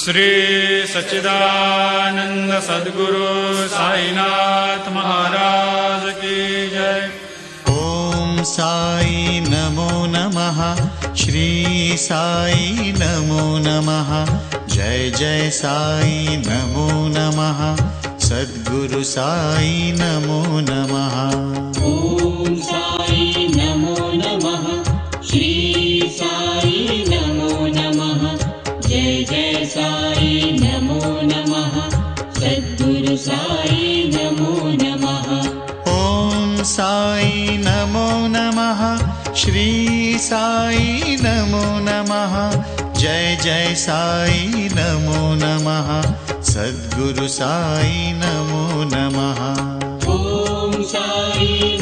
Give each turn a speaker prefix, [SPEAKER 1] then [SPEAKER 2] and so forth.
[SPEAKER 1] श्री सच्चिदानंद सद्गुरु साईनाथ महाराज की जय।
[SPEAKER 2] ओम साई नमो नमः। श्री साई नमो नमः। जय जय साई नमो नमः। सद्गुरु साई नमो नमः।
[SPEAKER 3] ओम साई नमो नमः। श्री साई नमो नमः। जय जय साई नमो नमः। सद्गुरु साई नमो नमः।
[SPEAKER 2] ओम साई नमो नमः। श्री साई नमो नमः। जय जय साई नमो नमः। सद्गुरु साई नमो नमः।
[SPEAKER 3] ओम साई